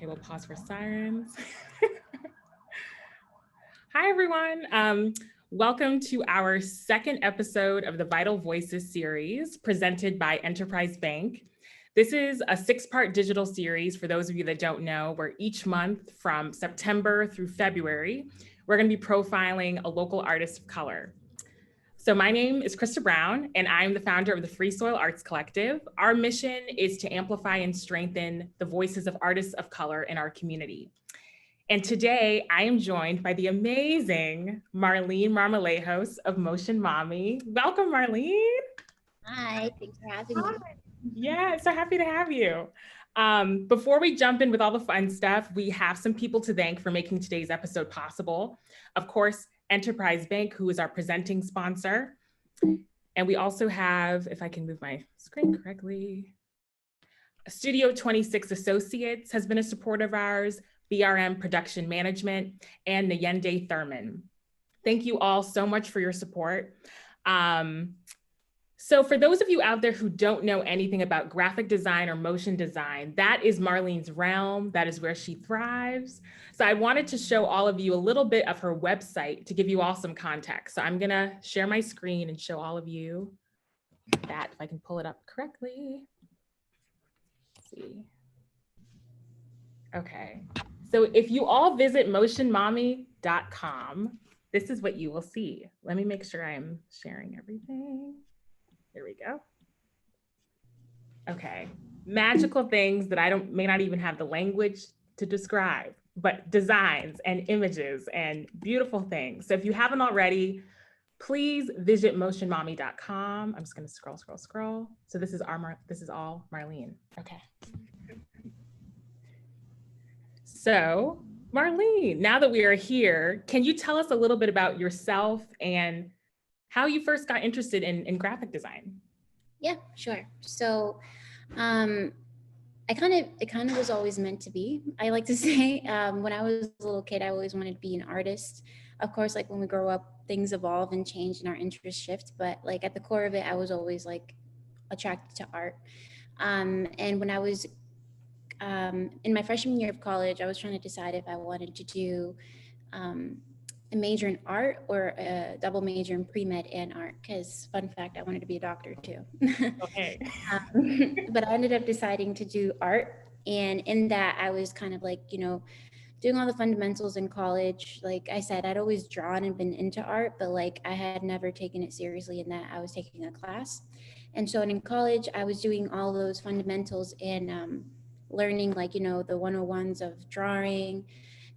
Okay, we'll pause for sirens. Hi, everyone. Welcome to our second episode of the Vital Voices series presented by Enterprise Bank. This is a 6-part digital series for those of you that don't know, where each month from September through February, we're going to be profiling a local artist of color. So my name is Krista Brown, and I'm the founder of the Free Soil Arts Collective. Our mission is to amplify and strengthen the voices of artists of color in our community. And today I am joined by the amazing Marlene Marmolejos of MotionMami. Welcome, Marlene. Hi, thanks for having me. Yeah, so happy to have you. Before we jump in with all the fun stuff, we have some people to thank for making today's episode possible. Of course, Enterprise Bank, who is our presenting sponsor. And we also have, if I can move my screen correctly, Studio 26 Associates has been a supporter of ours, BRM Production Management, and Nyende Thurman. Thank you all so much for your support. So for those of you out there who don't know anything about graphic design or motion design, that is Marlene's realm. That is where she thrives. So I wanted to show all of you a little bit of her website to give you all some context. So I'm gonna share my screen and show all of you that, if I can pull it up correctly. Let's see. Okay, so if you all visit motionmami.com, this is what you will see. Let me make sure I'm sharing everything. There we go. Okay, magical things that I may not even have the language to describe, but designs and images and beautiful things. So if you haven't already, please visit motionmami.com. I'm just gonna scroll. So this is all Marlene. Okay. So Marlene, now that we are here, can you tell us a little bit about yourself and how you first got interested in graphic design? Yeah, sure. So it kind of was always meant to be. I like to say when I was a little kid, I always wanted to be an artist. Of course, like when we grow up, things evolve and change and our interests shift. But like at the core of it, I was always like attracted to art. And when I was in my freshman year of college, I was trying to decide if I wanted to do a major in art or a double major in pre-med and art, because fun fact, I wanted to be a doctor too. Okay. But I ended up deciding to do art. And in that, I was kind of like, doing all the fundamentals in college. Like I said, I'd always drawn and been into art, but like I had never taken it seriously in that I was taking a class. And so in college, I was doing all those fundamentals and learning like, the 101s of drawing,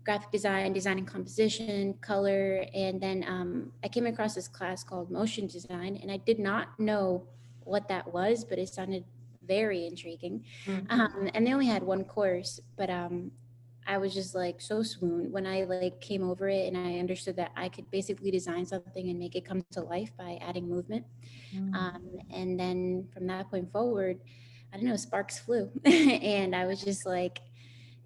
graphic design, design and composition, color. And then I came across this class called motion design, and I did not know what that was, but it sounded very intriguing. Mm-hmm. And they only had one course, but I was just like so swooned when I like came over it and I understood that I could basically design something and make it come to life by adding movement. And then from that point forward, I don't know, sparks flew. And I was just like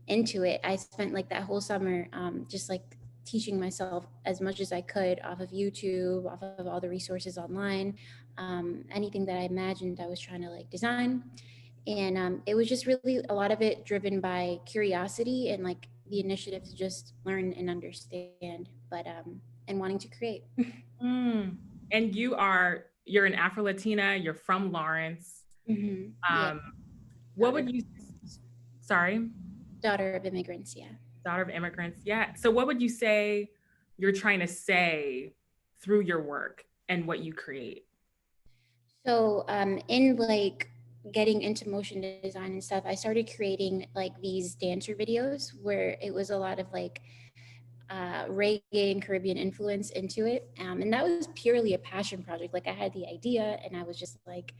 into it. I spent like that whole summer just like teaching myself as much as I could off of YouTube, off of all the resources online. Anything that I imagined I was trying to like design. And it was just really a lot of it driven by curiosity and like the initiative to just learn and understand, but and wanting to create. And you're an Afro-Latina, you're from Lawrence. Yeah. What would you, sorry? Daughter of immigrants, yeah. Daughter of immigrants, yeah. So what would you say you're trying to say through your work and what you create? So in like getting into motion design and stuff, I started creating like these dancer videos where it was a lot of like reggae and Caribbean influence into it. And that was purely a passion project. Like I had the idea and I was just like,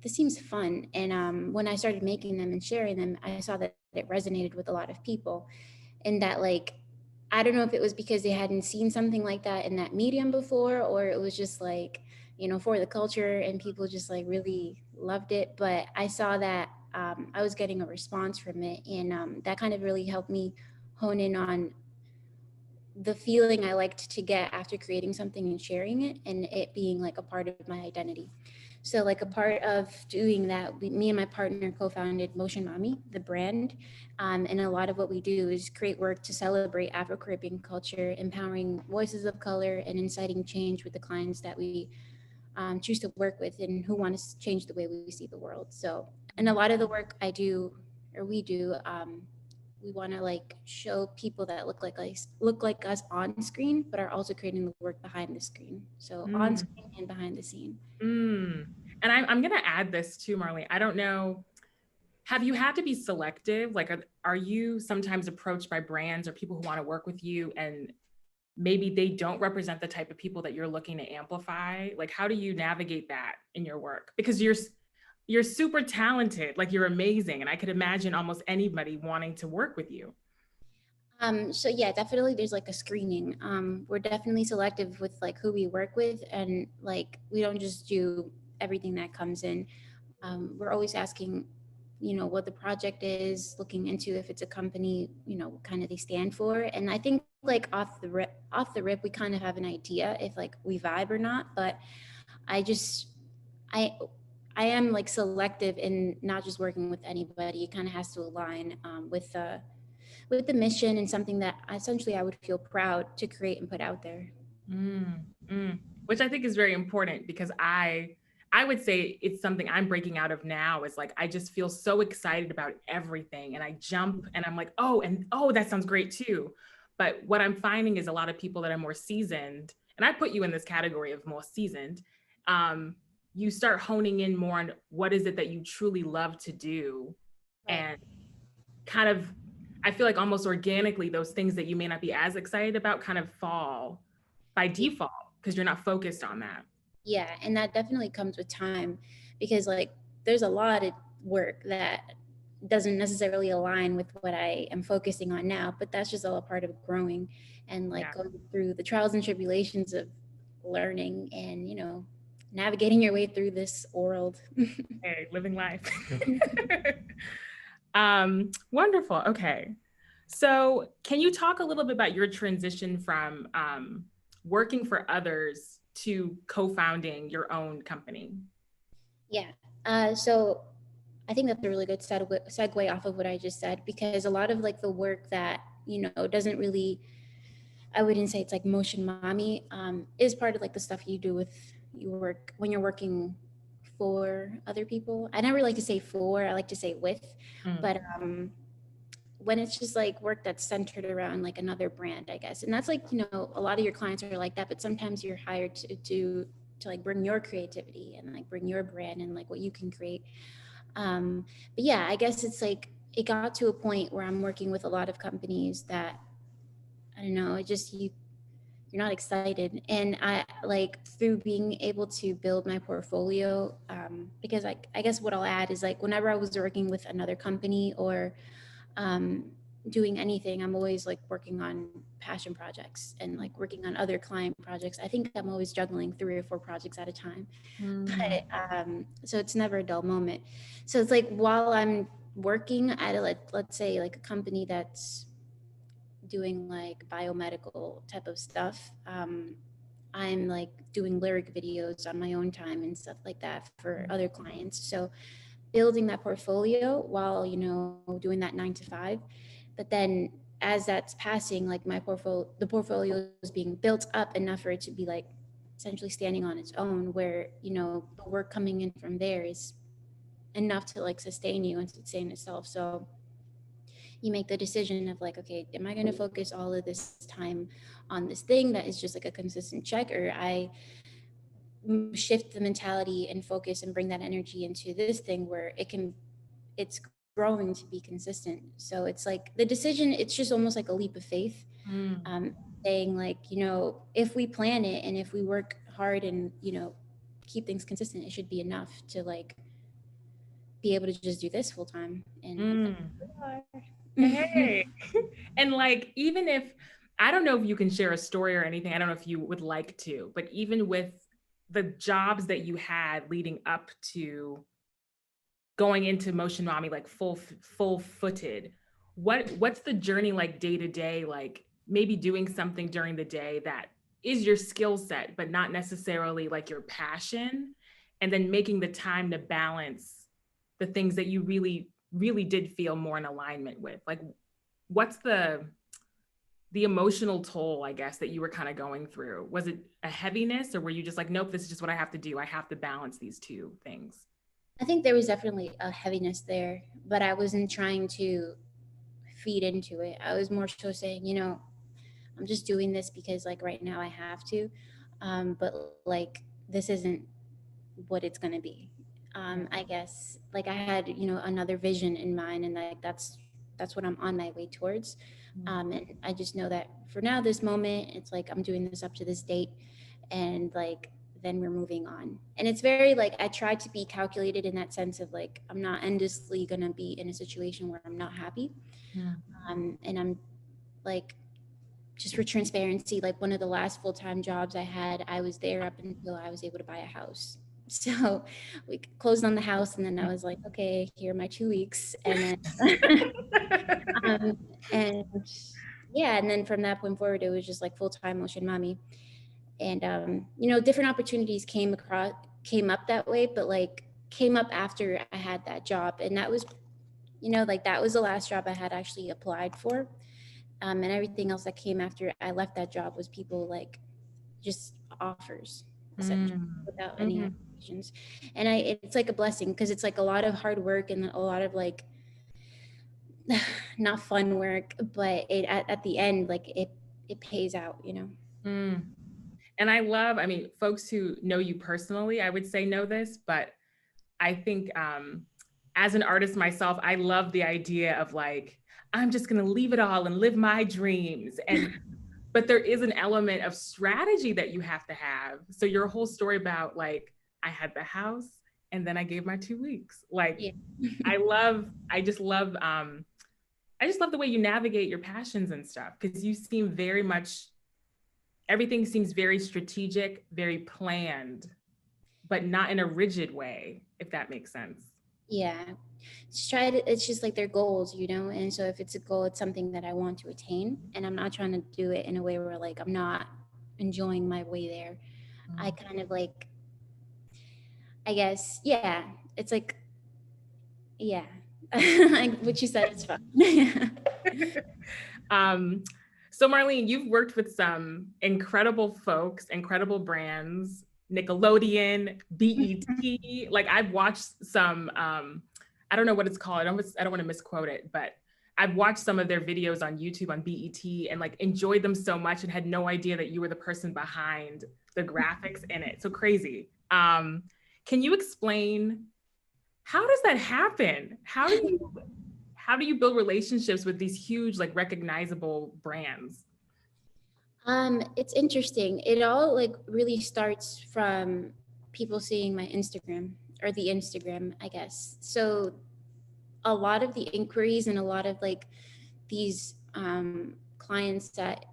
this seems fun. And when I started making them and sharing them, I saw that it resonated with a lot of people. And that like, I don't know if it was because they hadn't seen something like that in that medium before, or it was just like, for the culture and people just like really loved it. But I saw that I was getting a response from it. And that kind of really helped me hone in on the feeling I liked to get after creating something and sharing it, and it being like a part of my identity. So like a part of doing that, me and my partner co-founded MotionMami, the brand. And a lot of what we do is create work to celebrate Afro-Caribbean culture, empowering voices of color and inciting change with the clients that we choose to work with and who want to change the way we see the world. So, and a lot of the work I do or we do, we want to like show people that look like us on screen, but are also creating the work behind the screen. So on Mm, screen and behind the scene. mm. And I'm going to add this too, Marlene. I don't know. Have you had to be selective? Like, are you sometimes approached by brands or people who want to work with you and maybe they don't represent the type of people that you're looking to amplify? Like, how do you navigate that in your work? Because you're super talented, like you're amazing. And I could imagine almost anybody wanting to work with you. So yeah, definitely there's like a screening. We're definitely selective with like who we work with, and like we don't just do everything that comes in. We're always asking, you know, what the project is, looking into if it's a company, you know, what kind of they stand for. And I think like off the rip, we kind of have an idea if like we vibe or not. But I just, I, I am like selective in not just working with anybody. It kind of has to align with the mission and something that essentially I would feel proud to create and put out there. Mm, mm. Which I think is very important because I would say it's something I'm breaking out of now is like I just feel so excited about everything and I jump and I'm like, oh, and oh, that sounds great too. But what I'm finding is a lot of people that are more seasoned, and I put you in this category of more seasoned, you start honing in more on what is it that you truly love to do. Right. And kind of, I feel like almost organically, those things that you may not be as excited about kind of fall by default because you're not focused on that. Yeah, and that definitely comes with time because like there's a lot of work that doesn't necessarily align with what I am focusing on now, but that's just all a part of growing and like Yeah. going through the trials and tribulations of learning and, you know, navigating your way through this world. Hey, living life. Wonderful. Okay. So, can you talk a little bit about your transition from working for others to co-founding your own company? Yeah. So I think that's a really good segue off of what I just said because a lot of like the work that, you know, doesn't really, I wouldn't say it's like MotionMami, is part of like the stuff you do with you work when you're working for other people. I never like to say for, I like to say with, Mm, but when it's just like work that's centered around like another brand, I guess. And that's like, you know, a lot of your clients are like that, but sometimes you're hired to like bring your creativity and like bring your brand and like what you can create. But yeah, I guess it's like it got to a point where I'm working with a lot of companies that I don't know, it just you're not excited. And I like through being able to build my portfolio, because I guess what I'll add is like whenever I was working with another company or um, doing anything, I'm always like working on passion projects and like working on other client projects. I think I'm always juggling 3 or 4 projects at a time. mm, But so it's never a dull moment. So it's like while I'm working at a, let's say like a company that's doing like biomedical type of stuff, I'm like doing lyric videos on my own time and stuff like that for other clients. So building that portfolio while, you know, doing that 9 to 5. But then as that's passing, like the portfolio is being built up enough for it to be like essentially standing on its own, where, you know, the work coming in from there is enough to like sustain you and sustain itself. So you make the decision of like, okay, am I going to focus all of this time on this thing that is just like a consistent check, or I shift the mentality and focus and bring that energy into this thing where it's growing to be consistent. So it's like the decision, it's just almost like a leap of faith, mm, um, saying like, you know, if we plan it and if we work hard and, you know, keep things consistent, it should be enough to like be able to just do this full time. And that's mm. where Hey. we are. And like, even if, I don't know if you can share a story or anything, I don't know if you would like to, but even with the jobs that you had leading up to going into MotionMami, like full footed, what's the journey like day to day, like maybe doing something during the day that is your skill set, but not necessarily like your passion, and then making the time to balance the things that you really, really did feel more in alignment with? Like, what's the emotional toll, I guess, that you were kind of going through? Was it a heaviness, or were you just like, nope, this is just what I have to do. I have to balance these two things. I think there was definitely a heaviness there, but I wasn't trying to feed into it. I was more so saying, I'm just doing this because like right now I have to. But like this isn't what it's gonna be. I guess like I had, another vision in mind, and like that's what I'm on my way towards. And I just know that for now, this moment, it's like I'm doing this up to this date, and like then we're moving on. And it's very like I try to be calculated in that sense of like I'm not endlessly gonna be in a situation where I'm not happy. And I'm like, just for transparency, like one of the last full-time jobs I had, I was there up until I was able to buy a house. So we closed on the house, and then I was like, okay, here are my 2 weeks. And then, um, and yeah, and then from that point forward, it was just like full-time MotionMami. And, different opportunities came up that way, but like came up after I had that job. And that was, like that was the last job I had actually applied for. And everything else that came after I left that job was people like just offers, essentially, without any applications. And it's like a blessing because it's like a lot of hard work and a lot of like not fun work, but at the end, like it pays out. And I mean, folks who know you personally, I would say know this, but I think as an artist myself, I love the idea of like, I'm just gonna leave it all and live my dreams. But there is an element of strategy that you have to have. So your whole story about like, I had the house and then I gave my 2 weeks. Like, Yeah. I just love the way you navigate your passions and stuff, because you seem very much, everything seems very strategic, very planned, but not in a rigid way, if that makes sense. Yeah. It's just like their goals. And so if it's a goal, it's something that I want to attain, and I'm not trying to do it in a way where like I'm not enjoying my way there. I kind of like, I guess, yeah, it's like, yeah, like what you said, it's fun. So Marlene, you've worked with some incredible folks, incredible brands, Nickelodeon, BET. Like I've watched some, I don't know what it's called. I don't want to misquote it, but I've watched some of their videos on YouTube on BET and like enjoyed them so much and had no idea that you were the person behind the graphics in it. So crazy. Can you explain, how does that happen? How do you build relationships with these huge, like recognizable brands? It's interesting. It all like really starts from people seeing my Instagram, or the Instagram, I guess. So a lot of the inquiries and a lot of like these clients that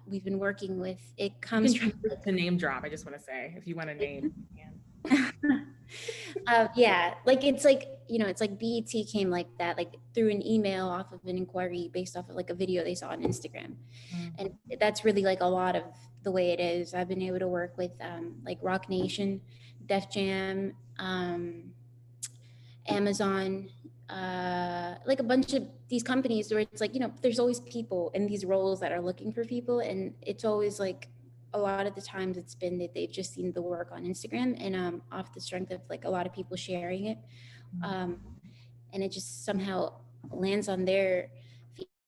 we've been working with, it comes from To name drop, I just want to say, if you want to name. yeah, like it's like it's like BET came like that, like through an email off of an inquiry based off of like a video they saw on Instagram. And that's really like a lot of the way it is. I've been able to work with like Rock Nation, Def Jam, Amazon, like a bunch of these companies where it's like, there's always people in these roles that are looking for people. And it's always like, a lot of the times it's been that they've just seen the work on Instagram, and off the strength of like a lot of people sharing it. And it just somehow lands on their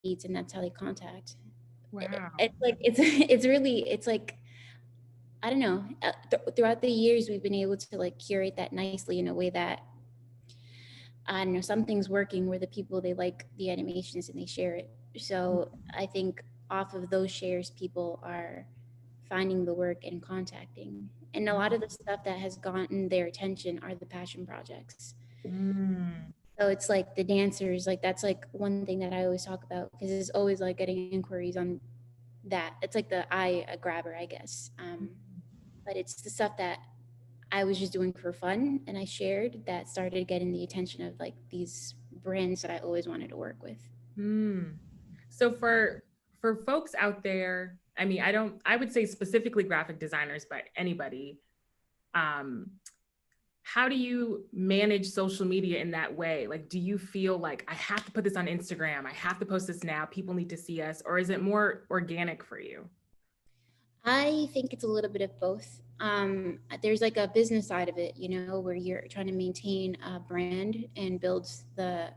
feeds, and that's how they contact. Wow. It's like, it's really, it's like, I don't know, throughout the years, we've been able to like curate that nicely in a way that, I don't know, something's working where the people, they like the animations and they share it. So I think off of those shares, people are finding the work and contacting. And a lot of the stuff that has gotten their attention are the passion projects. So it's like the dancers, like that's like one thing that I always talk about, because it's always like getting inquiries on that. It's like the eye grabber, I guess. But it's the stuff that I was just doing for fun and I shared that started getting the attention of like these brands that I always wanted to work with. So for folks out there, I mean, I would say specifically graphic designers, but anybody, How do you manage social media in that way? Like, do you feel like I have to put this on Instagram, I have to post this now, people need to see us, or is it more organic for you? I think it's a little bit of both. There's like a business side of it, where you're trying to maintain a brand and build the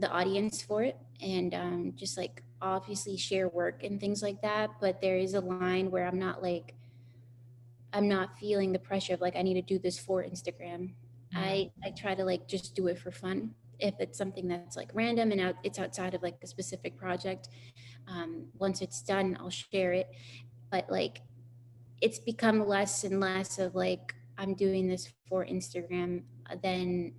audience for it, and just like obviously share work and things like that. But there is a line where I'm not feeling the pressure of like I need to do this for Instagram. I try to like just do it for fun. If it's something that's like random and it's outside of like a specific project, once it's done, I'll share it. But like it's become less and less of like I'm doing this for Instagram than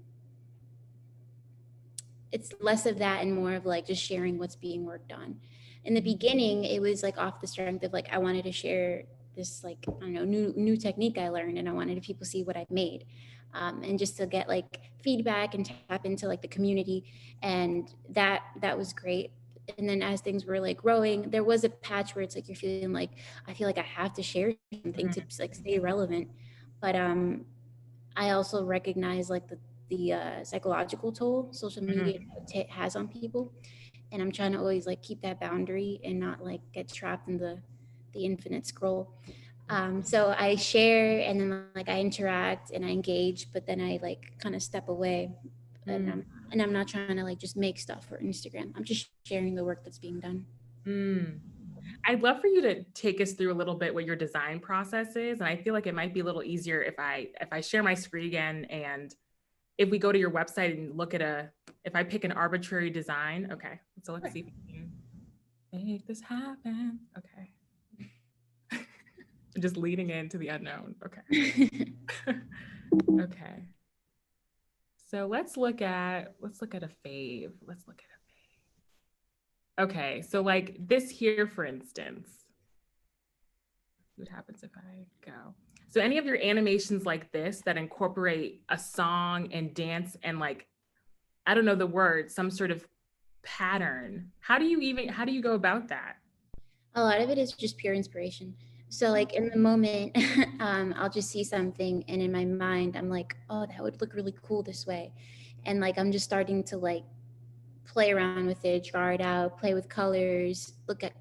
it's less of that and more of like just sharing what's being worked on. In the beginning, it was like off the strength of like I wanted to share this like I don't know new technique I learned, and I wanted people to see what I've made, and just to get like feedback and tap into like the community, and that was great. And then as things were like growing, there was a patch where it's like you're feeling like I feel like I have to share something to like stay relevant, but I also recognize like the psychological toll social media has on people, and I'm trying to always like keep that boundary and not like get trapped in the infinite scroll. So I share and then like I interact and I engage, but then I like kind of step away, and I'm not trying to like just make stuff for Instagram. I'm just sharing the work that's being done. I'd love for you to take us through a little bit what your design process is. And I feel like it might be a little easier if I share my screen again, and if we go to your website and look at if I pick an arbitrary design. Okay, so let's see if we can make this happen. Okay. Just leading into the unknown. Okay. Okay. So let's look at a fave. Let's look at a fave. Okay, so like this here, for instance. What happens if I go? So any of your animations like this that incorporate a song and dance and like, I don't know the word, some sort of pattern. How do you go about that? A lot of it is just pure inspiration. So like in the moment, I'll just see something and in my mind, I'm like, oh, that would look really cool this way. And like, I'm just starting to like play around with it, draw it out, play with colors, look at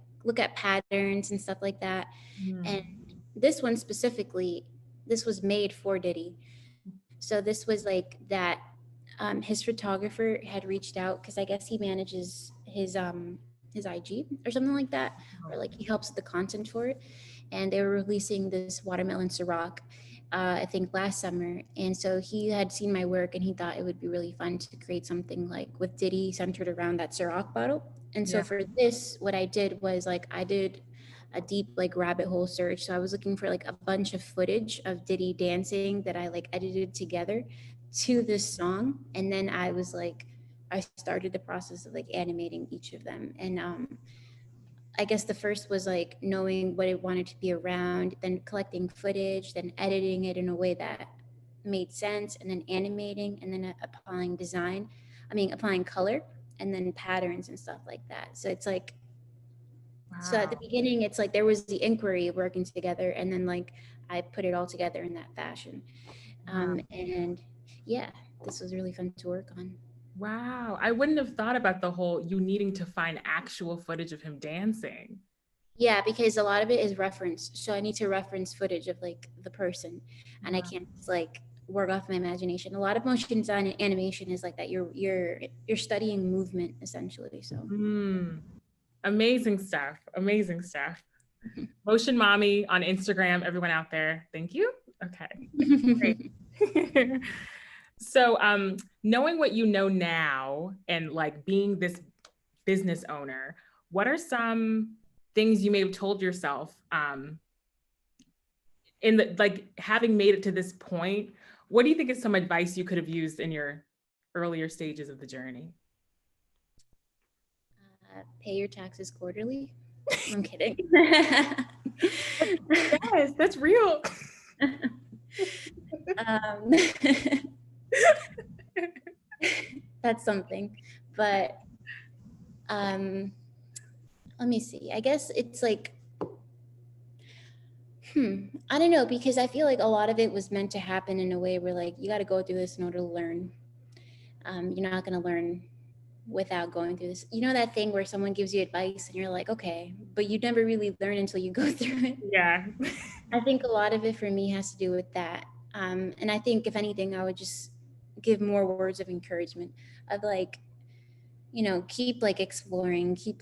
patterns and stuff like that. And this one specifically, this was made for Diddy. So this was like that his photographer had reached out because I guess he manages his IG or something like that, or like he helps with the content for it. And they were releasing this watermelon Ciroc, I think last summer. And so he had seen my work and he thought it would be really fun to create something like with Diddy centered around that Ciroc bottle. And so for this, what I did was like I did a deep like rabbit hole search. So I was looking for like a bunch of footage of Diddy dancing that I like edited together to this song. And then I started the process of like animating each of them. And I guess the first was like knowing what it wanted to be around, then collecting footage, then editing it in a way that made sense, and then animating, and then applying color, and then patterns and stuff like that. So it's like, so at the beginning, it's like there was the inquiry of working together, and then like I put it all together in that fashion. And yeah, this was really fun to work on. Wow. I wouldn't have thought about the whole you needing to find actual footage of him dancing. Yeah, because a lot of it is reference. So I need to reference footage of like the person, and I Wow. can't just like work off my imagination. A lot of motion design and animation is like that. You're studying movement essentially. So Amazing stuff. Amazing stuff. MotionMami on Instagram, everyone out there. Thank you. Okay. Great. So knowing what you know now and like being this business owner, what are some things you may have told yourself in the like having made it to this point? What do you think is some advice you could have used in your earlier stages of the journey? pay your taxes quarterly. I'm kidding. Yes, that's real. um, that's something, but let me see. I guess it's like I don't know, because I feel like a lot of it was meant to happen in a way where like you got to go through this in order to learn. You're not going to learn without going through this. You know that thing where someone gives you advice and you're like, okay, but you never really learn until you go through it. Yeah. I think a lot of it for me has to do with that. And I think if anything, I would just give more words of encouragement of like, keep like exploring, keep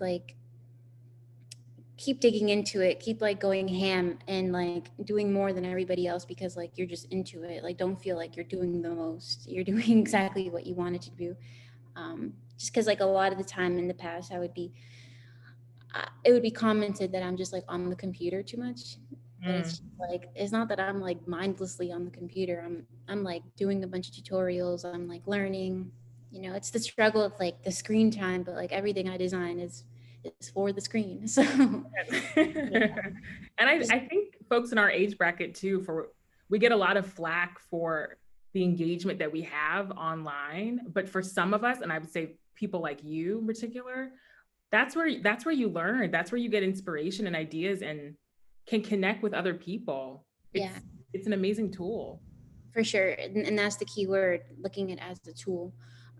digging into it, keep like going ham and like doing more than everybody else because like you're just into it. Like don't feel like you're doing the most. You're doing exactly what you wanted to do. Just because like a lot of the time in the past it would be commented that I'm just like on the computer too much. But it's just, like it's not that I'm like mindlessly on the computer. I'm like doing a bunch of tutorials. I'm like learning. It's the struggle of like the screen time, but like everything I design is for the screen. So yeah. And I think folks in our age bracket too, we get a lot of flack for the engagement that we have online, but for some of us, and I would say people like you in particular, that's where you learn. That's where you get inspiration and ideas and can connect with other people. Yeah, It's an amazing tool. for sure. And that's the key word, looking at it as a tool,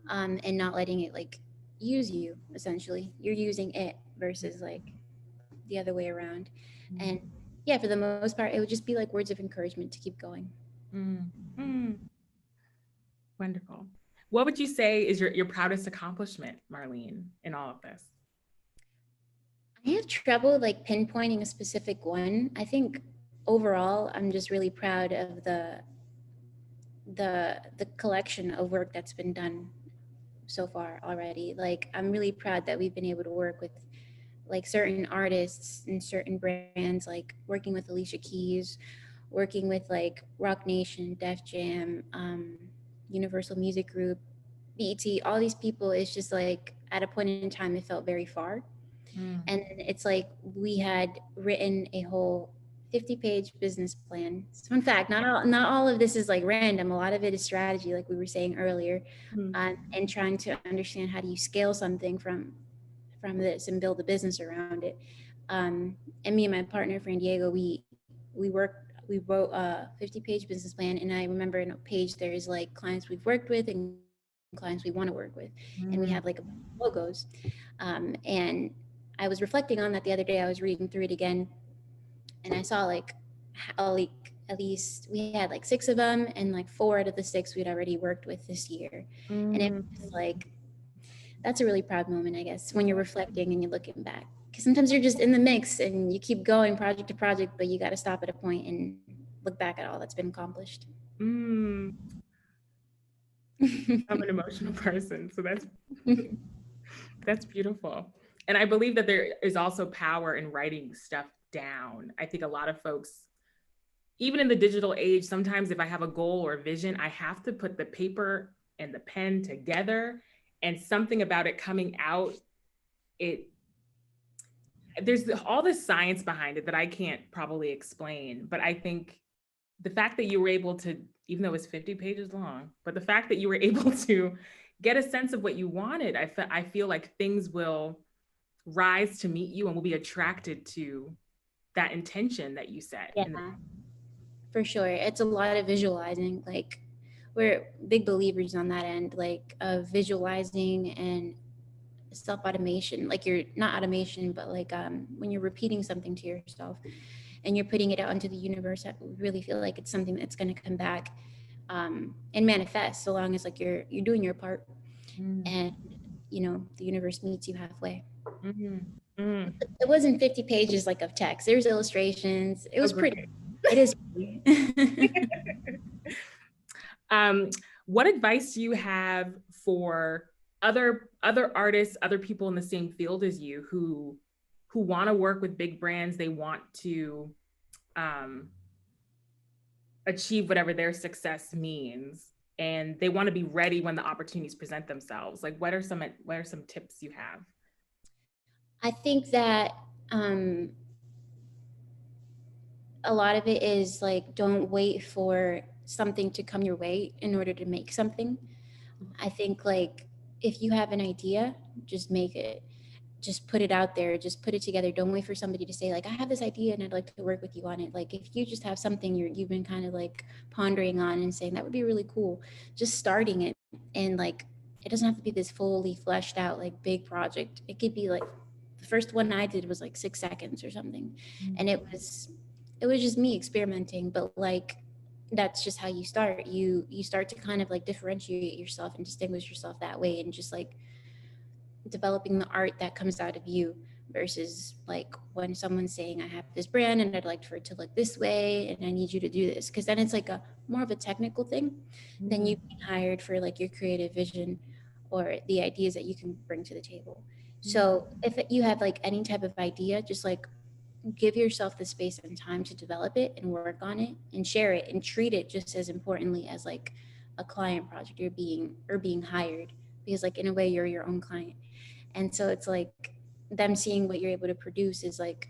and not letting it like use you. Essentially, you're using it versus like the other way around. And yeah, for the most part, it would just be like words of encouragement to keep going. Mm, mm, wonderful. What would you say is your proudest accomplishment, Marlene, in all of this? I have trouble like pinpointing a specific one. I think overall, I'm just really proud of the collection of work that's been done so far already. Like I'm really proud that we've been able to work with like certain artists and certain brands, like working with Alicia Keys, working with like Rock Nation, Def Jam, Universal Music Group, BET, all these people. It's just like at a point in time, it felt very far. And it's like we had written a whole 50-page business plan. Fun fact, not all of this is like random. A lot of it is strategy, like we were saying earlier, and trying to understand how do you scale something from this and build a business around it. And me and my partner, Fran Diego, we wrote a 50-page business plan. And I remember in a page there is like clients we've worked with and clients we want to work with. And we have like logos. And I was reflecting on that the other day. I was reading through it again, and I saw like at least we had like 6 of them, and like 4 out of the 6 we'd already worked with this year. And it was like, that's a really proud moment, I guess, when you're reflecting and you're looking back. Because sometimes you're just in the mix and you keep going project to project, but you got to stop at a point and look back at all that's been accomplished. I'm an emotional person, so that's beautiful. And I believe that there is also power in writing stuff down. I think a lot of folks, even in the digital age, sometimes if I have a goal or a vision, I have to put the paper and the pen together, and something about it coming out, there's all this science behind it that I can't probably explain, but I think the fact that you were able to, even though it's 50 pages long, but the fact that you were able to get a sense of what you wanted, I feel like things will rise to meet you and will be attracted to that intention that you set. Yeah, for sure. It's a lot of visualizing. Like we're big believers on that end, like of visualizing and self-automation. Like you're not automation, but like when you're repeating something to yourself and you're putting it out into the universe, I really feel like it's something that's going to come back and manifest, so long as like you're doing your part and the universe meets you halfway. It wasn't 50 pages like of text. There's illustrations. It was pretty. It is pretty. What advice do you have for other artists, other people in the same field as you who want to work with big brands? They want to achieve whatever their success means, and they want to be ready when the opportunities present themselves. Like, what are some tips you have? I think that a lot of it is like, don't wait for something to come your way in order to make something. I think like if you have an idea, just make it. just put it out there, just put it together. Don't wait for somebody to say like, I have this idea and I'd like to work with you on it. Like if you just have something you've been kind of like pondering on and saying that would be really cool, just starting it. And like, it doesn't have to be this fully fleshed out, like big project. It could be like, the first one I did was like 6 seconds or something. And it was just me experimenting, but like, that's just how you start. You start to kind of like differentiate yourself and distinguish yourself that way, and just like developing the art that comes out of you, versus like when someone's saying I have this brand and I'd like for it to look this way and I need you to do this, because then it's like a more of a technical thing than you being hired for like your creative vision or the ideas that you can bring to the table. So if you have like any type of idea, just like give yourself the space and time to develop it and work on it and share it and treat it just as importantly as like a client project you're being hired, because like in a way you're your own client. And so it's like them seeing what you're able to produce is like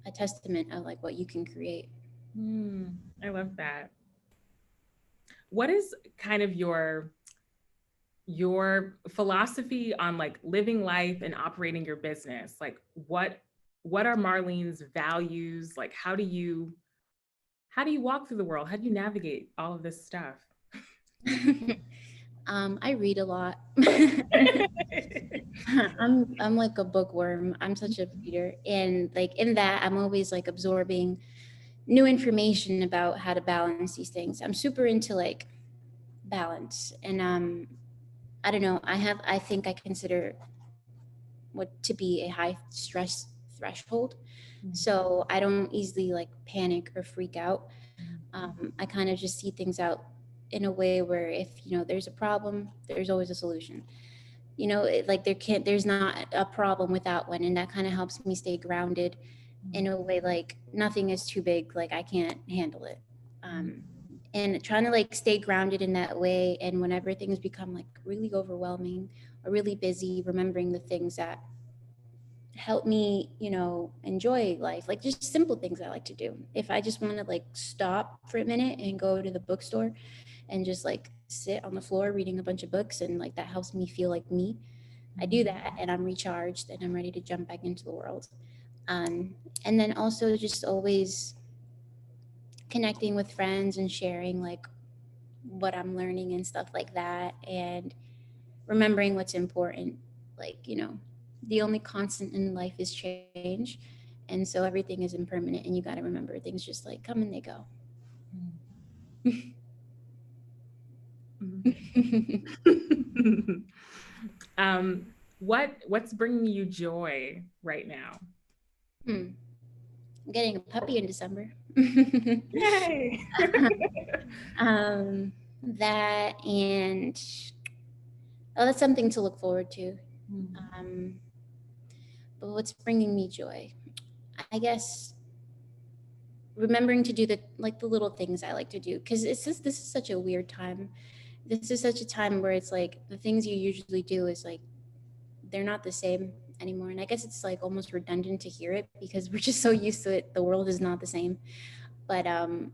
a testament of like what you can create. I love that. What is kind of your philosophy on like living life and operating your business? Like what are Marlene's values? Like how do you walk through the world? How do you navigate all of this stuff? I read a lot. I'm like a bookworm. I'm such a reader, and like in that I'm always like absorbing new information about how to balance these things. I'm super into like balance, and I don't know, I think I consider what to be a high stress threshold. So I don't easily like panic or freak out. I kind of just see things out in a way where if there's a problem, there's always a solution. Like there's not a problem without one, and that kind of helps me stay grounded in a way like nothing is too big, like I can't handle it. And trying to like stay grounded in that way, and whenever things become like really overwhelming or really busy, remembering the things that help me enjoy life, like just simple things I like to do. If I just want to like stop for a minute and go to the bookstore and just like sit on the floor reading a bunch of books, and like that helps me feel like me, I do that and I'm recharged and I'm ready to jump back into the world. And then also just always connecting with friends and sharing like what I'm learning and stuff like that, and remembering what's important. Like, the only constant in life is change. And so everything is impermanent, and you got to remember things just like come and they go. What's bringing you joy right now? I'm getting a puppy in December. Yay! That, and that's something to look forward to. But what's bringing me joy, I guess remembering to do the little things I like to do, because this is such a weird time. This is such a time where it's like the things you usually do is like they're not the same anymore. And I guess it's like almost redundant to hear it because we're just so used to it. The world is not the same. But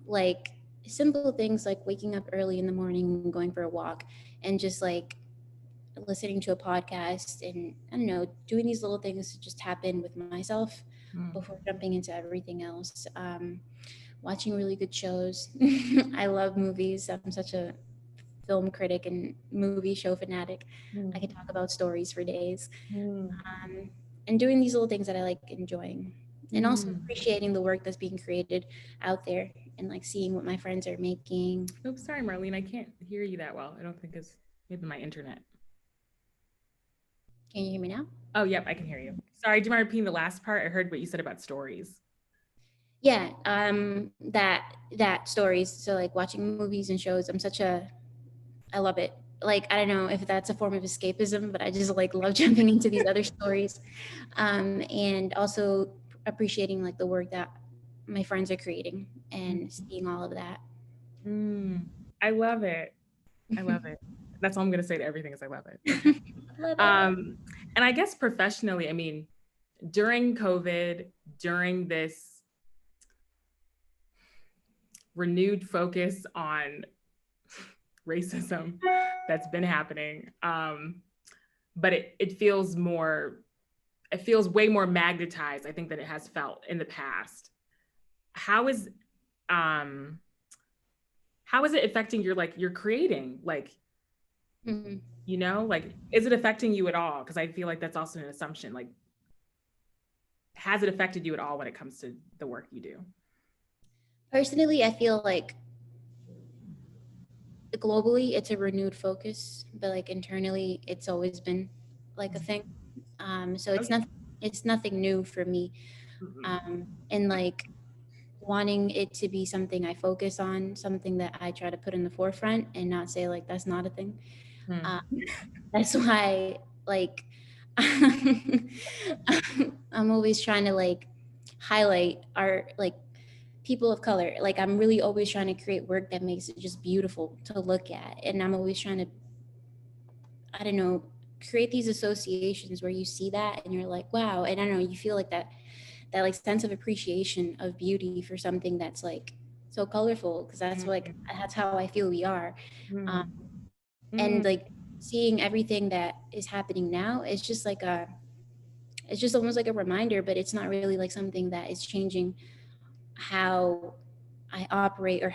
like simple things like waking up early in the morning and going for a walk, and just like listening to a podcast, and I don't know, doing these little things to just tap in with myself before jumping into everything else. Watching really good shows. I love movies. I'm such a film critic and movie show fanatic. I could talk about stories for days. And doing these little things that I like enjoying, and also appreciating the work that's being created out there, and like seeing what my friends are making. Oh, sorry, Marlene, I can't hear you that well. I don't think it's maybe my internet. Can you hear me now? Oh, yep, I can hear you. Sorry, do you mind repeating the last part? I heard what you said about stories. Yeah, that stories. So like watching movies and shows, I love it. Like, I don't know if that's a form of escapism, but I just like love jumping into these other stories. And also appreciating like the work that my friends are creating and seeing all of that. I love it. I love it. That's all I'm going to say to everything is I love it. Okay. Love it. And I guess professionally, I mean, during COVID, during this renewed focus on racism that's been happening, but it feels more it feels way more magnetized, I think, than it has felt in the past. How is it affecting your creating? Like, you know, like, is it affecting you at all? Because I feel like that's also an assumption. Like, has it affected you at all when it comes to the work you do? Personally, I feel like globally it's a renewed focus, but like internally it's always been like a thing. So it's nothing new for me. And like wanting it to be something I focus on, something that I try to put in the forefront and not say like that's not a thing. That's why like I'm always trying to like highlight our like people of color. Like I'm really always trying to create work that makes it just beautiful to look at. And I'm always trying to, I don't know, create these associations where you see that and you're like, wow. And I don't know, you feel like that like sense of appreciation of beauty for something that's like so colorful, because that's like that's how I feel we are. And like seeing everything that is happening now is just like it's just almost like a reminder, but it's not really like something that is changing how I operate or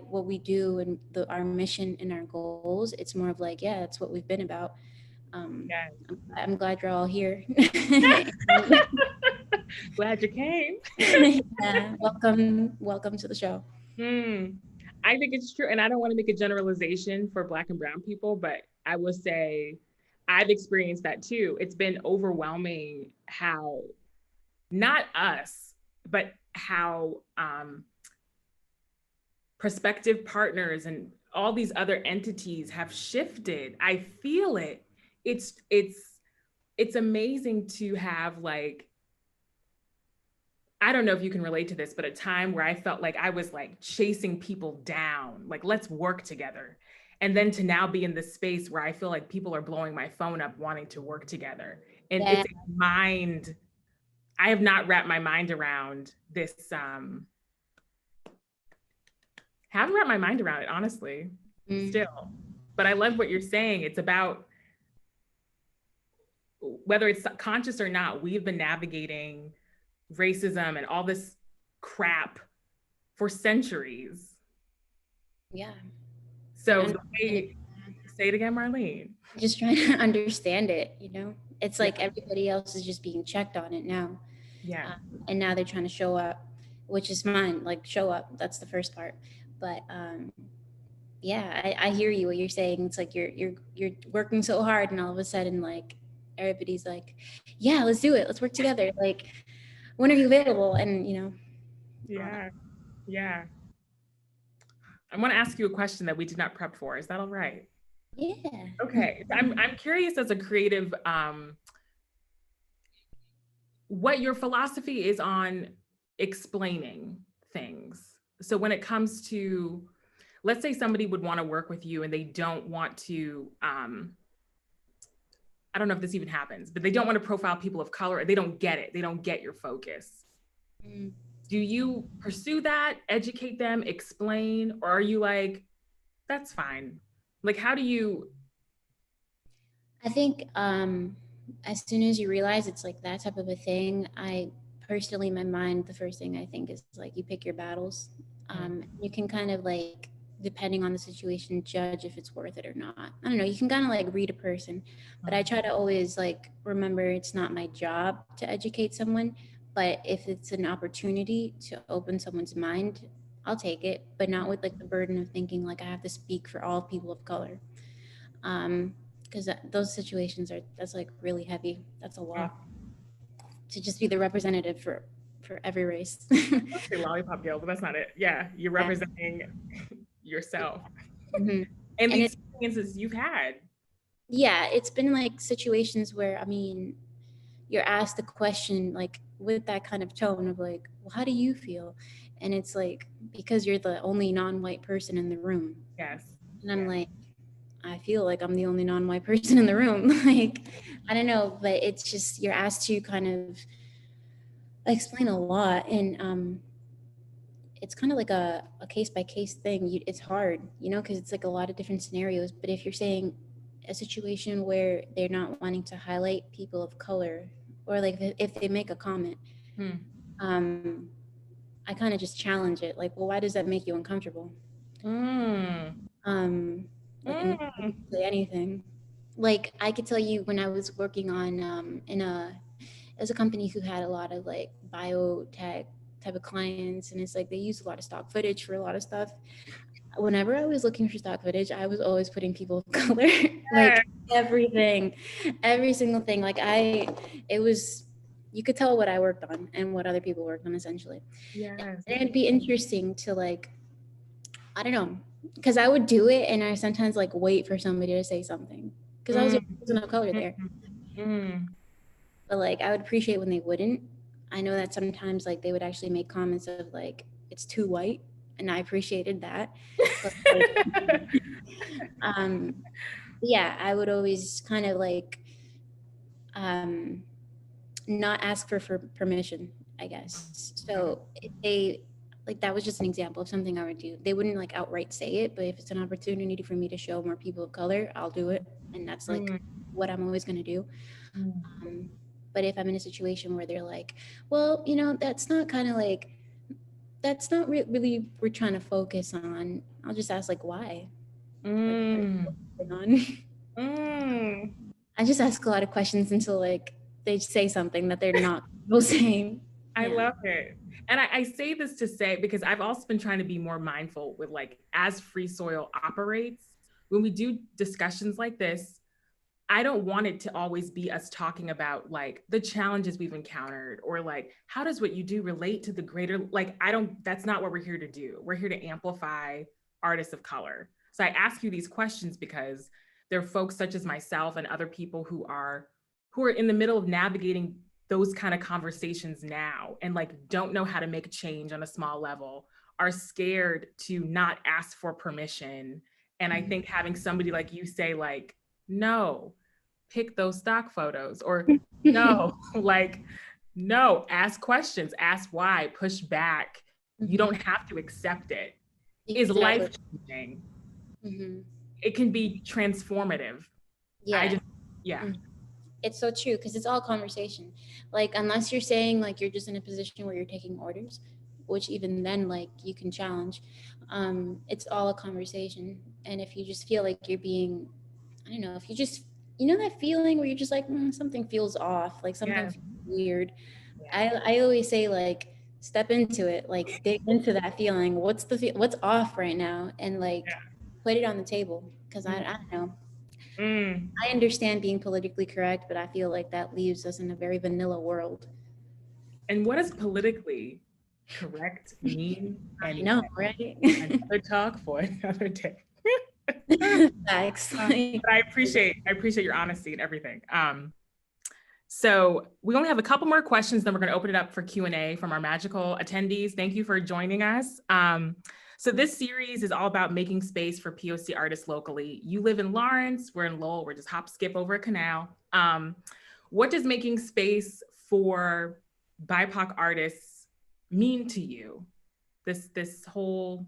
what we do and our mission and our goals. It's more of like, yeah, it's what we've been about. Yes. I'm glad you're all here. Glad you came. Yeah, welcome to the show. I think it's true. And I don't want to make a generalization for Black and Brown people, but I will say I've experienced that too. It's been overwhelming how, not us, but how prospective partners and all these other entities have shifted. I feel it. It's amazing to have, like, I don't know if you can relate to this, but a time where I felt like I was like chasing people down, like, let's work together. And then to now be in this space where I feel like people are blowing my phone up wanting to work together. And Yeah. I have not wrapped my mind around this. Haven't wrapped my mind around it, honestly, still. But I love what you're saying. It's about, whether it's conscious or not, we've been navigating racism and all this crap for centuries. Yeah. So say it again, Marlene. Just trying to understand it, you know? It's like everybody else is just being checked on it now. Yeah. And now they're trying to show up, which is fine. Like show up, that's the first part. But yeah, I hear you what you're saying. It's like you're working so hard, and all of a sudden, like everybody's like, yeah, let's do it. Let's work together. Like, when are you available? And you know. Yeah. I want to ask you a question that we did not prep for. Is that all right? Yeah. Okay. I'm curious, as a creative, what your philosophy is on explaining things. So when it comes to, let's say somebody would want to work with you and they don't want to, I don't know if this even happens, but they don't want to profile people of color. They don't get it. They don't get your focus. Do you pursue that, educate them, explain, or are you like, that's fine? Like, how do you? I think as soon as you realize it's like that type of a thing, I personally, in my mind, the first thing I think is like you pick your battles. You can kind of like, depending on the situation, judge if it's worth it or not. I don't know. You can kind of like read a person, but I try to always like remember it's not my job to educate someone, but if it's an opportunity to open someone's mind, I'll take it, but not with like the burden of thinking like I have to speak for all people of color. Because those situations that's like really heavy. That's a lot to just be the representative for every race. Let's say lollipop girl, but that's not it. Yeah, you're representing yourself and the experiences you've had. Yeah, it's been like situations where, I mean, you're asked a question like with that kind of tone of like, well, how do you feel? And it's like, because you're the only non-white person in the room. Yes. And I'm like, I feel like I'm the only non-white person in the room. Like, I don't know, but it's just, you're asked to kind of explain a lot. And it's kind of like a case-by-case thing. It's hard, you know, because it's like a lot of different scenarios. But if you're saying a situation where they're not wanting to highlight people of color, or like if they make a comment, I kind of just challenge it. Like, well, why does that make you uncomfortable? Like, and you can say anything. Like, I could tell you when I was working on it was a company who had a lot of like biotech type of clients, and it's like they use a lot of stock footage for a lot of stuff. Whenever I was looking for stock footage, I was always putting people of color, like everything, every single thing. Like it was, you could tell what I worked on and what other people worked on essentially. Yes. And it'd be interesting to like, I don't know, because I would do it and I sometimes like wait for somebody to say something because I was the only person of color there. But like, I would appreciate when they wouldn't. I know that sometimes like they would actually make comments of like, it's too white. And I appreciated that. But like, yeah, I would always kind of like not ask for permission, I guess. So if they like, that was just an example of something I would do. They wouldn't like outright say it, but if it's an opportunity for me to show more people of color, I'll do it. And that's like what I'm always going to do. But if I'm in a situation where they're like, well, you know, that's not kind of like, that's not really we're trying to focus on, I'll just ask like, why? I just ask a lot of questions until like they say something that they're not saying. I love it. And I say this to say, because I've also been trying to be more mindful with like, as Free Soil operates, when we do discussions like this, I don't want it to always be us talking about like the challenges we've encountered or like, how does what you do relate to the greater, like, that's not what we're here to do. We're here to amplify artists of color. So I ask you these questions because there are folks such as myself and other people who are in the middle of navigating those kind of conversations now and like don't know how to make a change on a small level, are scared to not ask for permission. And I think having somebody like you say like, no, pick those stock photos, or no, like, no, ask questions, ask why, push back. You don't have to accept it. Is life-changing. It can be transformative. Yeah. It's so true because it's all conversation. Like, unless you're saying like you're just in a position where you're taking orders, which even then like you can challenge, it's all a conversation. And if you just feel like you're being, I don't know, if you just, you know, that feeling where you're just like, something feels off, like something feels weird. I always say like, step into it, like dig into that feeling. What's what's off right now? And like put it on the table. Cause I don't know. I understand being politically correct, but I feel like that leaves us in a very vanilla world. And what does politically correct mean? I know, right? Another talk for another day. Thanks. But I appreciate your honesty and everything. So we only have a couple more questions, then we're going to open it up for Q&A from our magical attendees. Thank you for joining us. So this series is all about making space for POC artists locally. You live in Lawrence, we're in Lowell, we're just hop, skip over a canal. What does making space for BIPOC artists mean to you? This whole,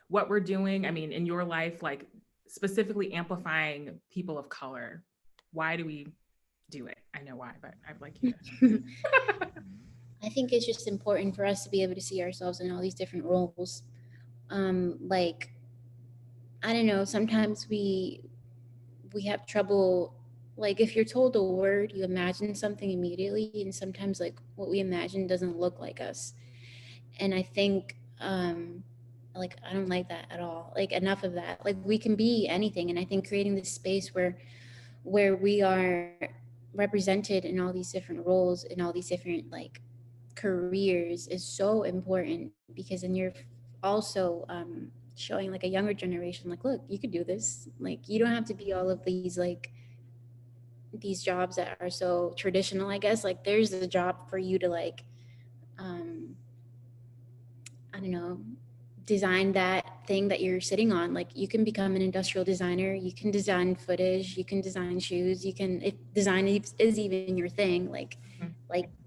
what we're doing, I mean, in your life, like specifically amplifying people of color. Why do we do it? I know why, but I'd like you to. I think it's just important for us to be able to see ourselves in all these different roles. Like, I don't know, sometimes we have trouble, like if you're told a word, you imagine something immediately, and sometimes like what we imagine doesn't look like us. And I think like I don't like that at all. Like, enough of that. Like, we can be anything. And I think creating this space where we are represented in all these different roles, in all these different like careers is so important, because then you're also showing like a younger generation, like, look, you could do this. Like, you don't have to be all of these like these jobs that are so traditional, I guess. Like, there's a job for you to like I don't know, design that thing that you're sitting on. Like, you can become an industrial designer, you can design footage, you can design shoes, you can, if design is even your thing, like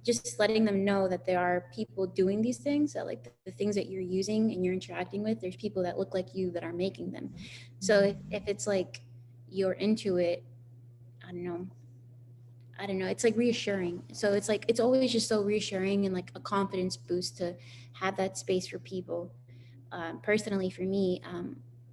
just letting them know that there are people doing these things, that like the things that you're using and you're interacting with, there's people that look like you that are making them. So if it's like you're into it, I don't know, I don't know, it's like reassuring. So it's like, it's always just so reassuring and like a confidence boost to have that space for people. Personally, for me,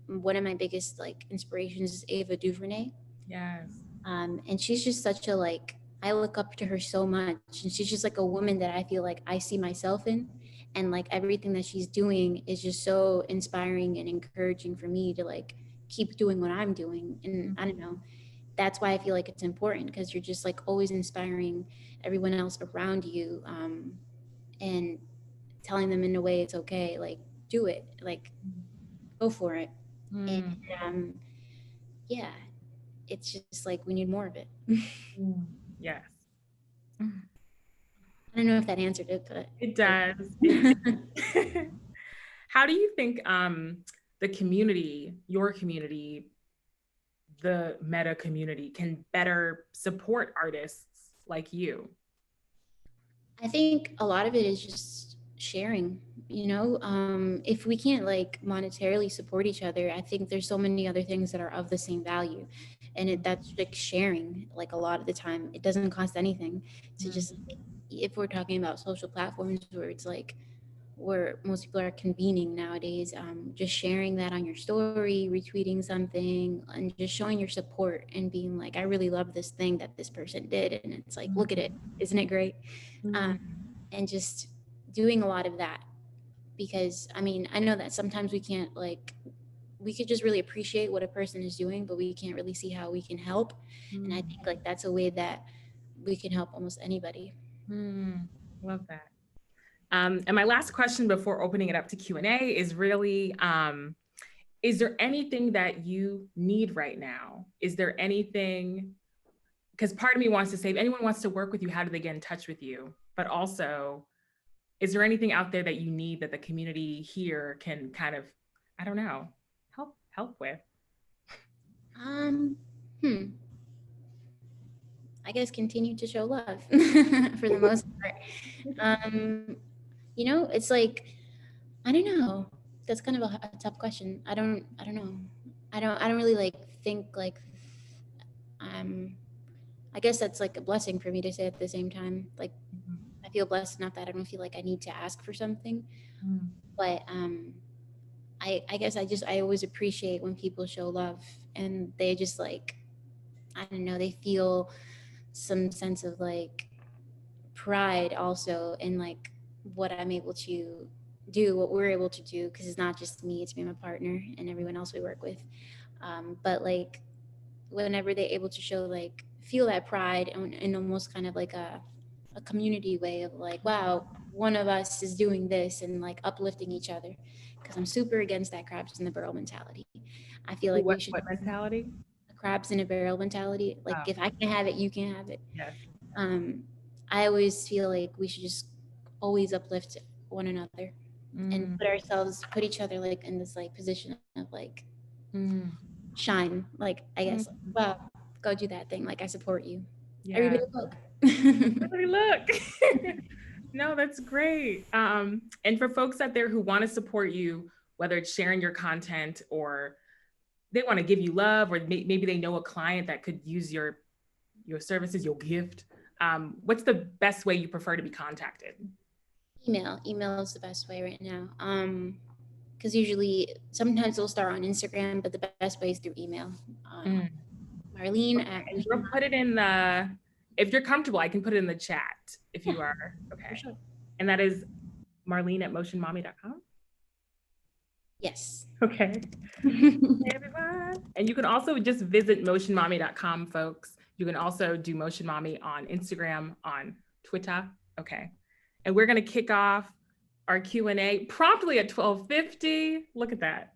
one of my biggest like inspirations is Ava DuVernay. Yes. And she's just such a like, I look up to her so much, and she's just like a woman that I feel like I see myself in, and like everything that she's doing is just so inspiring and encouraging for me to like keep doing what I'm doing. And I don't know, that's why I feel like it's important, because you're just like always inspiring everyone else around you, and telling them in a way it's okay, like do it, like go for it. And Mm, um, yeah, it's just like we need more of it. yes. I don't know if that answered it, but It like, does. How do you think the community, your community, the meta community can better support artists like you? I think a lot of it is just sharing, you know. If we can't like monetarily support each other, I think there's so many other things that are of the same value. And that's like sharing, like a lot of the time it doesn't cost anything to just, if we're talking about social platforms where it's like where most people are convening nowadays, just sharing that on your story, retweeting something, and just showing your support and being like, I really love this thing that this person did. And it's like, look at it. Isn't it great? Um, and just doing a lot of that. Because I mean, I know that sometimes we can't like, we could just really appreciate what a person is doing, but we can't really see how we can help. And I think like that's a way that we can help almost anybody. Love that. And my last question before opening it up to Q&A is really, is there anything that you need right now? Is there anything, because part of me wants to say, if anyone wants to work with you, how do they get in touch with you? But also, is there anything out there that you need that the community here can kind of, I don't know, help with? Um, hmm. I guess continue to show love for the most part. Um, you know, it's like, I don't know. That's kind of a tough question. I don't know. I don't really like think like, um, I guess that's like a blessing for me to say at the same time. Like, I feel blessed enough that I don't feel like I need to ask for something. But I guess I always appreciate when people show love, and they just like, I don't know, they feel some sense of like pride also in like what I'm able to do, what we're able to do, because it's not just me, it's me and my partner and everyone else we work with. But like whenever they're able to show like feel that pride and almost kind of like a community way of like, wow, one of us is doing this and like uplifting each other. Because I'm super against that crabs in the barrel mentality. I feel like we should What mentality? a crabs in a barrel mentality. Like Oh, if I can have it, you can have it. yes. um, I always feel like we should just always uplift one another and Mm, put each other like in this like position of like mm, shine. Like I mm, guess, wow, go do that thing. Like I support you. yeah. Everybody look. Everybody look. No, that's great. And for folks out there who want to support you, whether it's sharing your content or they want to give you love, or maybe they know a client that could use your services, your gift. What's the best way you prefer to be contacted? Email is the best way right now. Because usually sometimes they'll start on Instagram, but the best way is through email. Mm. Marlene Okay. at And we'll put it in the, if you're comfortable, I can put it in the chat if yeah, you are. for Okay. sure. And that is Marlene at MotionMami.com. Yes. Okay. Hey everyone. And you can also just visit motionmami.com, folks. You can also do Motion Mommy on Instagram, on Twitter. Okay. And we're going to kick off our Q&A promptly at 12:50. Look at that.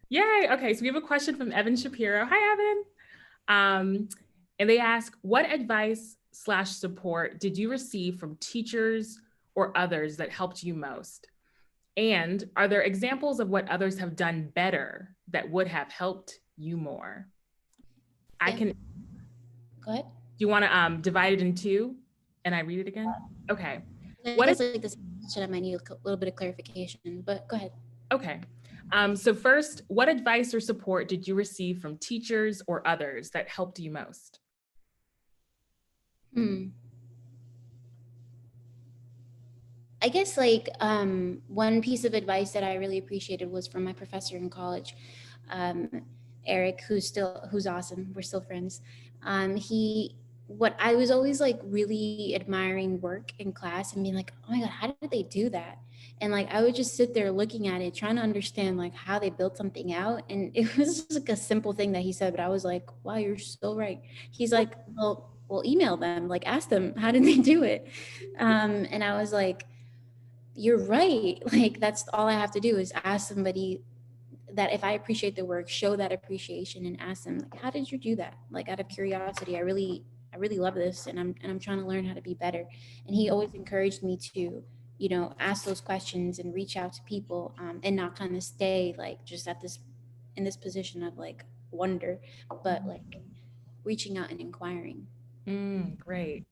Yay. Okay. So we have a question from Evan Shapiro. Hi, Evan. And they ask, what advice/support did you receive from teachers or others that helped you most? And are there examples of what others have done better that would have helped you more? I Yeah. can, do Go ahead. you want to divide it in two and I read it again? Okay. I What guess is, like this question I might need a little bit of clarification, but go ahead. okay. So first, what advice or support did you receive from teachers or others that helped you most? Hmm. I guess like one piece of advice that I really appreciated was from my professor in college, um, Eric, who's awesome. We're still friends. He what I was always like really admiring work in class and being like, oh my god, how did they do that? And like I would just sit there looking at it, trying to understand like how they built something out. And it was just like a simple thing that he said, but I was like, wow, you're so right. He's like, well, email them, like ask them how did they do it. And I was like, you're right. Like that's all I have to do is ask somebody that if I appreciate the work, show that appreciation and ask them like, how did you do that? Like out of curiosity, I really love this and I'm trying to learn how to be better. And he always encouraged me to, ask those questions and reach out to people, and not kind of stay like just in this position of like wonder, but like reaching out and inquiring. Great.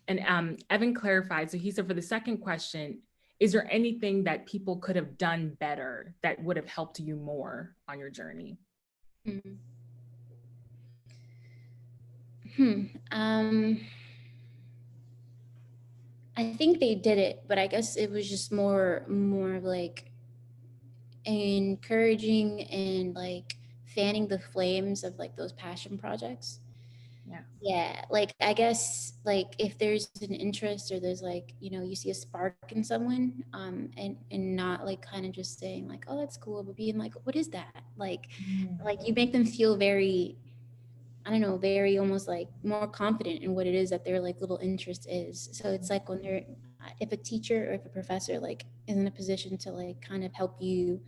And Evan clarified, so he said for the second question, is there anything that people could have done better that would have helped you more on your journey? Hmm. Hmm. I think they did it, but I guess it was just more of like encouraging and like fanning the flames of like those passion projects. Yeah. Yeah, like I guess like if there's an interest or there's like, you see a spark in someone, and not like kind of just saying like, oh, that's cool, but being like, what is that? Like you make them feel very, I don't know, very almost like more confident in what it is that their like little interest is. So it's like when they're, if a teacher or if a professor like is in a position to like kind of help you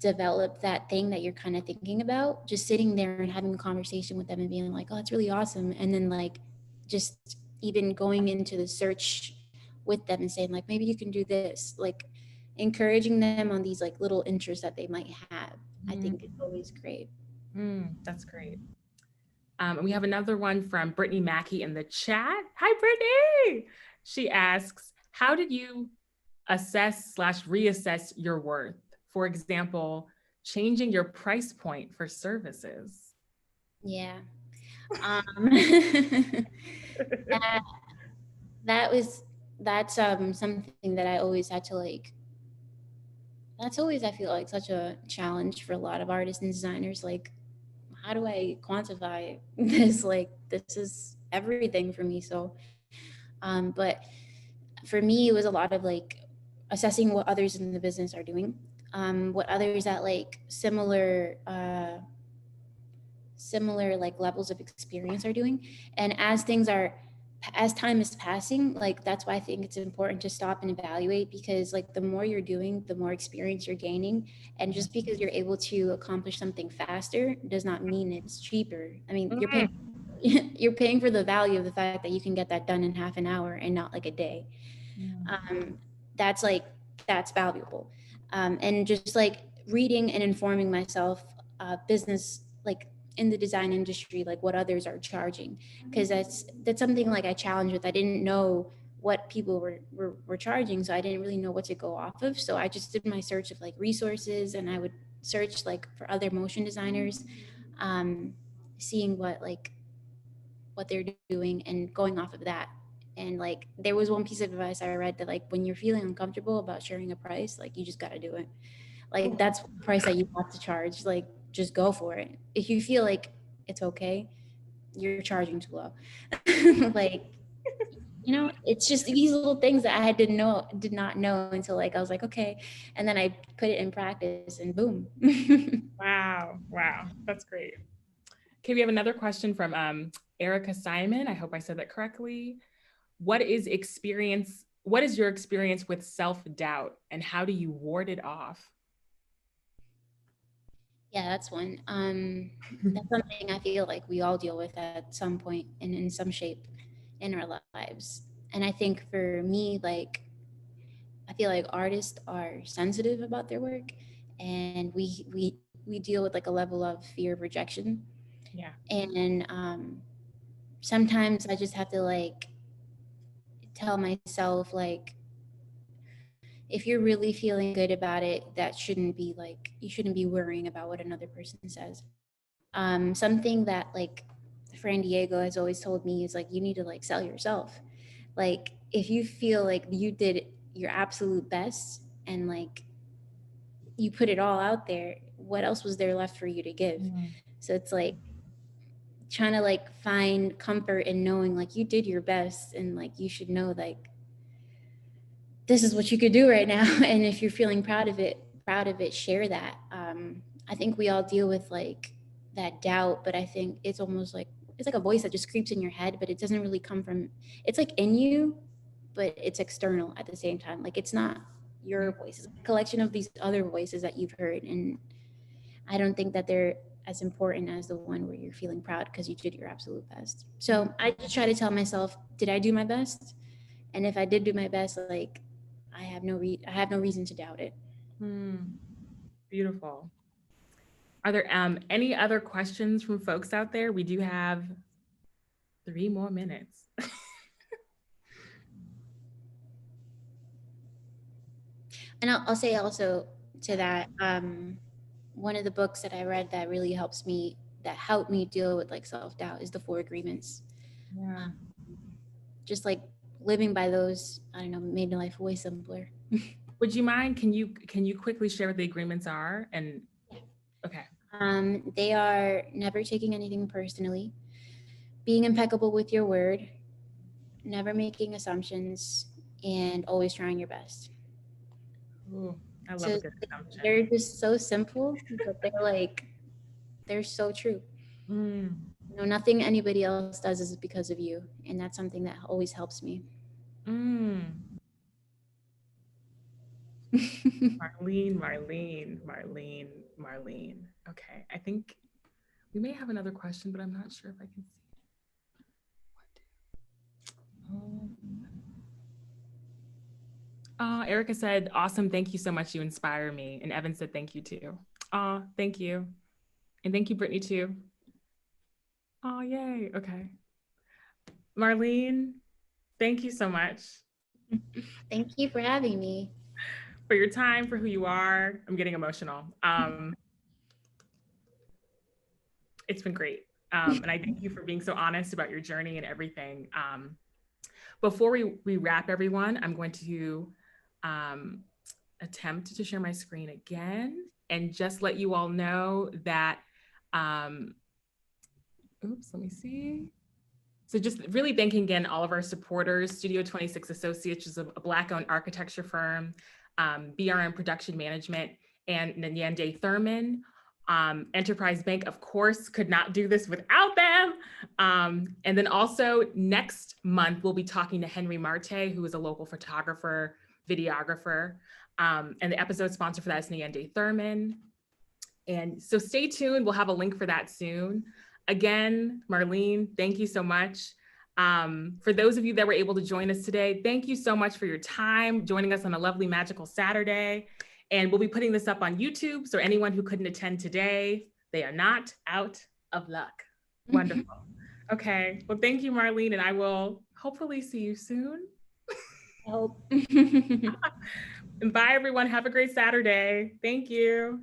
develop that thing that you're kind of thinking about, just sitting there and having a conversation with them and being like, oh, it's really awesome. And then like just even going into the search with them and saying like, maybe you can do this, like encouraging them on these like little interests that they might have, I think is always great. That's great. And we have another one from Brittany Mackey in the chat. Hi, Brittany. She asks, how did you assess slash reassess your worth? For example, changing your price point for services. Yeah. Um, that that was that's something that I always had to like. That's always, I feel like, such a challenge for a lot of artists and designers. Like, how do I quantify this? Like, this is everything for me. So, but for me, it was a lot of like assessing what others in the business are doing, what others at like similar like levels of experience are doing. And as time is passing, like that's why I think it's important to stop and evaluate, because like the more you're doing, the more experience you're gaining. And just because you're able to accomplish something faster does not mean it's cheaper. I mean, you're paying you're paying for the value of the fact that you can get that done in half an hour and not like a day. um, that's like that's valuable. And just like reading and informing myself, business like in the design industry, like what others are charging, because that's something like I challenged with. I didn't know what people were charging, so I didn't really know what to go off of. So I just did my search of like resources, and I would search like for other motion designers, um, seeing what they're doing and going off of that. And like there was one piece of advice I read that like when you're feeling uncomfortable about sharing a price, like you just got to do it. Like that's the price that you have to charge. Like just go for it. If you feel like it's okay, you're charging too low. Like, it's just these little things that I did not know until like I was like, okay. And then I put it in practice and boom. Wow. Wow. That's great. Okay, we have another question from Erica Simon. I hope I said that correctly. What is your experience with self-doubt and how do you ward it off? Yeah, that's one. That's something I feel like we all deal with at some point and in some shape in our lives. And I think for me, like, I feel like artists are sensitive about their work, and we deal with like a level of fear of rejection. Yeah. And sometimes I just have to like tell myself like, if you're really feeling good about it, that shouldn't be like, you shouldn't be worrying about what another person says. Something that like friend Diego has always told me is like, you need to like sell yourself. Like if you feel like you did your absolute best and like you put it all out there, what else was there left for you to give? So it's like trying to like find comfort in knowing like you did your best and like you should know like this is what you could do right now. And if you're feeling proud of it, share that. I think we all deal with like that doubt, but I think it's almost like it's like a voice that just creeps in your head, but it doesn't really come from, it's like in you, but it's external at the same time. Like it's not your voice, it's a collection of these other voices that you've heard. And I don't think that they're as important as the one where you're feeling proud because you did your absolute best. So I just try to tell myself, did I do my best? And if I did do my best, like I have no reason to doubt it. Beautiful. Are there any other questions from folks out there? We do have 3 more minutes. And I'll say also to that, one of the books that I read that really helped me deal with like self-doubt is the 4 Agreements. Yeah. Just like living by those, I don't know, made my life way simpler. Would you mind, can you quickly share what the agreements are? And okay. They are never taking anything personally, being impeccable with your word, never making assumptions, and always trying your best. Ooh, I love So a good assumption. they're just so simple, but they're so true. You know, nothing anybody else does is because of you, and that's something that always helps me. Marlene. Okay, I think we may have another question, but I'm not sure if I can see it. Erica said, awesome, thank you so much, you inspire me. And Evan said, thank you too. Thank you. And thank you, Brittany, too. Oh, yay, okay. Marlene, thank you so much. Thank you for having me. For your time, for who you are. I'm getting emotional. It's been great. And I thank you for being so honest about your journey and everything. Before we wrap, everyone, I'm going to attempt to share my screen again and just let you all know that, oops, let me see. So just really thanking again all of our supporters, Studio 26 Associates, which is a Black-owned architecture firm, BRM Production Management, and Nyande Thurman. Enterprise Bank, of course, could not do this without them. And then also next month, we'll be talking to Henry Marte, who is a local photographer, videographer. And the episode sponsor for that is Nyande Thurman. And so stay tuned, we'll have a link for that soon. Again, Marlene, thank you so much. For those of you that were able to join us today, thank you so much for your time, joining us on a lovely, magical Saturday. And we'll be putting this up on YouTube. So anyone who couldn't attend today, they are not out of luck. Wonderful. Okay, well, thank you, Marlene, and I will hopefully see you soon. I hope. And bye, everyone. Have a great Saturday. Thank you.